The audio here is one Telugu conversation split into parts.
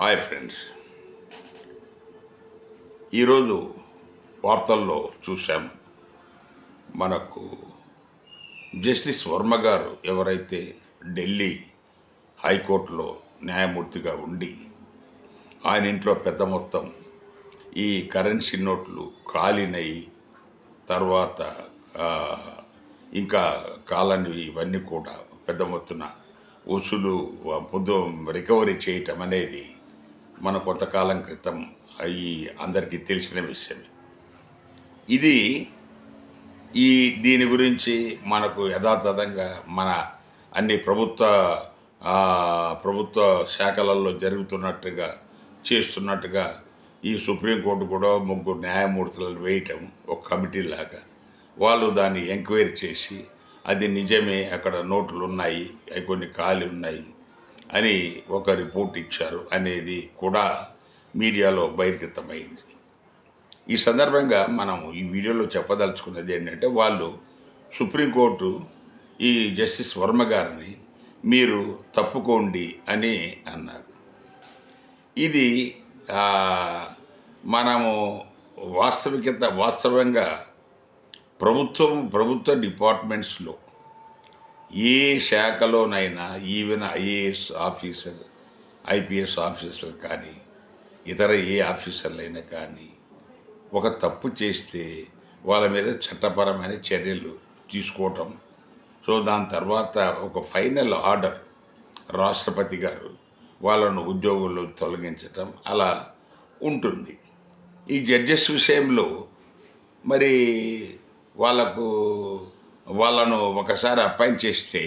హాయ్ ఫ్రెండ్స్, ఈరోజు వార్తల్లో చూసాం. మనకు జస్టిస్ వర్మ గారు ఎవరైతే ఢిల్లీ హైకోర్టులో న్యాయమూర్తిగా ఉండి ఆయన ఇంట్లో పెద్ద మొత్తం ఈ కరెన్సీ నోట్లు కాలినయి, తర్వాత ఇంకా కాలనివి ఇవన్నీ కూడా పెద్ద మొత్తున వసూలు రికవరీ చేయటం అనేది మన కొంతకాలం క్రితం ఈ అందరికీ తెలిసిన విషయమే. ఇది దీని గురించి మనకు యథాతథంగా మన అన్ని ప్రభుత్వ శాఖలలో జరుగుతున్నట్టుగా చేస్తున్నట్టుగా ఈ సుప్రీంకోర్టు కూడా 3 న్యాయమూర్తులను వేయటం ఒక కమిటీ లాగా. వాళ్ళు దాన్ని ఎంక్వైరీ చేసి అది నిజమే, అక్కడ నోట్లు ఉన్నాయి, అవి కొన్ని ఖాళీ ఉన్నాయి అని ఒక రిపోర్ట్ ఇచ్చారు అనేది కూడా మీడియాలో బహిర్గతమైంది. ఈ సందర్భంగా మనం ఈ వీడియోలో చెప్పదలుచుకున్నది ఏంటంటే, వాళ్ళు సుప్రీంకోర్టు ఈ జస్టిస్ వర్మ గారిని మీరు తప్పుకోండి అని అన్నారు. ఇది మనము వాస్తవంగా ప్రభుత్వ డిపార్ట్మెంట్స్లో ఏ శాఖలోనైనా even IAS officer, IPS officer కానీ ఇతర ఏ ఆఫీసర్లైనా కానీ ఒక తప్పు చేస్తే వాళ్ళ మీద చట్టపరమైన చర్యలు తీసుకోవటం, సో దాని తర్వాత ఒక ఫైనల్ ఆర్డర్ రాష్ట్రపతి గారు వాళ్ళను ఉద్యోగుల్లో తొలగించటం అలా ఉంటుంది. ఈ జడ్జెస్ విషయంలో మరి వాళ్ళను ఒకసారి అపాయింట్ చేస్తే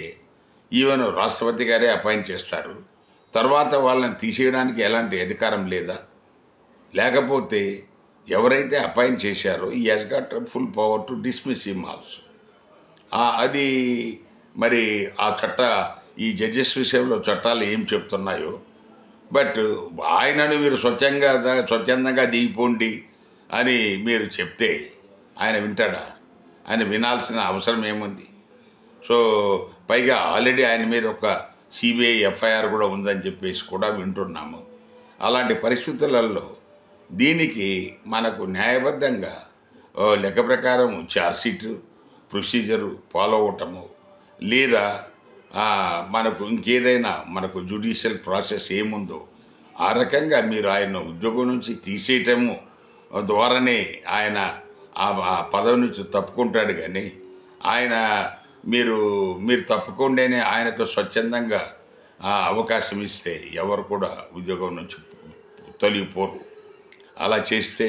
ఈవెన్ రాష్ట్రపతి గారే అపాయింట్ చేస్తారు. తర్వాత వాళ్ళని తీసేయడానికి ఎలాంటి అధికారం లేదా? లేకపోతే ఎవరైతే అపాయింట్ చేశారో ఈ he's got full power to dismiss him also. అది మరి ఈ జడ్జెస్ విషయంలో చట్టాలు ఏం చెప్తున్నాయో, బట్ ఆయనను మీరు స్వచ్ఛందంగా దిగిపోండి అని మీరు చెప్తే ఆయన వింటాడా? ఆయన వినాల్సిన అవసరం ఏముంది? సో పైగా ఆల్రెడీ ఆయన మీద ఒక సిబిఐ ఎఫ్ఐఆర్ కూడా ఉందని చెప్పేసి కూడా వింటున్నాము. అలాంటి పరిస్థితులలో దీనికి మనకు న్యాయబద్ధంగా లెక్క ప్రకారం ఛార్జ్షీట్ ప్రొసీజరు ఫాలో అవటము, లేదా మనకు ఇంకేదైనా మనకు జ్యుడిషియల్ ప్రాసెస్ ఏముందో ఆ రకంగా మీరు ఆయన ఉద్యోగం నుంచి తీసేయటము ద్వారానే ఆయన ఆ పదవి నుంచి తప్పుకుంటాడు. కానీ ఆయన మీరు తప్పుకుంటేనే ఆయనకు స్వచ్ఛందంగా అవకాశం ఇస్తే ఎవరు కూడా ఉద్యోగం నుంచి తొలగిపోరు. అలా చేస్తే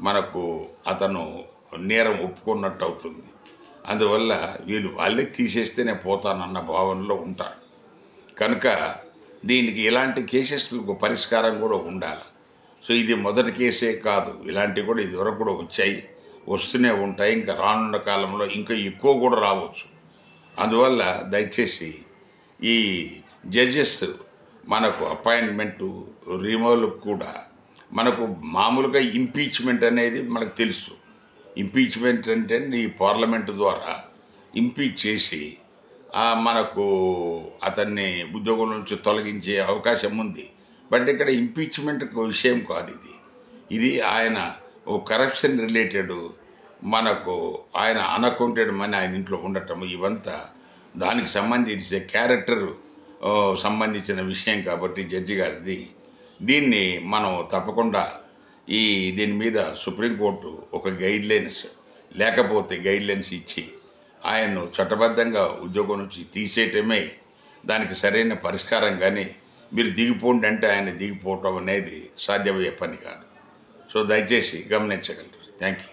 మనకు అతను నేరం ఒప్పుకున్నట్టు అవుతుంది. అందువల్ల వాళ్ళే తీసేస్తేనే పోతానన్న భావనలో ఉంటారు. కనుక దీనికి ఇలాంటి కేసెస్లకు పరిష్కారం కూడా ఉండాలి. సో ఇది మొదటి కేసే కాదు, ఇలాంటివి కూడా ఇదివరకు కూడా వచ్చాయి, వస్తూనే ఉంటాయి. ఇంకా రానున్న కాలంలో ఇంకా ఎక్కువ కూడా రావచ్చు. అందువల్ల దయచేసి ఈ జడ్జెస్ మనకు అపాయింట్మెంటు రిమూవల్ కూడా మనకు మామూలుగా ఇంపీచ్మెంట్ అనేది మనకు తెలుసు. ఇంపీచ్మెంట్ అంటే ఈ పార్లమెంటు ద్వారా ఇంపీచ్ చేసి మనకు అతన్ని ఉద్యోగం నుంచి తొలగించే అవకాశం ఉంది. బట్ ఇక్కడ ఇంపీచ్మెంట్ విషయం కాదు ఇది ఆయన కరప్షన్ రిలేటెడ్, మనకు ఆయన అన్అకౌంటెడ్ మనీ ఆయన ఇంట్లో ఉండటం, ఇవంతా దానికి సంబంధించే క్యారెక్టర్ సంబంధించిన విషయం కాబట్టి జడ్జి గారిది. దీన్ని మనం తప్పకుండా దీని మీద సుప్రీంకోర్టు ఒక గైడ్లైన్స్ లేకపోతే గైడ్లైన్స్ ఇచ్చి ఆయన్ను చట్టబద్ధంగా ఉద్యోగం నుంచి తీసేయటమే దానికి సరైన పరిష్కారం. కానీ మీరు దిగిపోండి అంటే ఆయన దిగిపోవటం అనేది సాధ్యమయ్యే పని కాదు. సో దయచేసి గమనించగలరు. Thank you.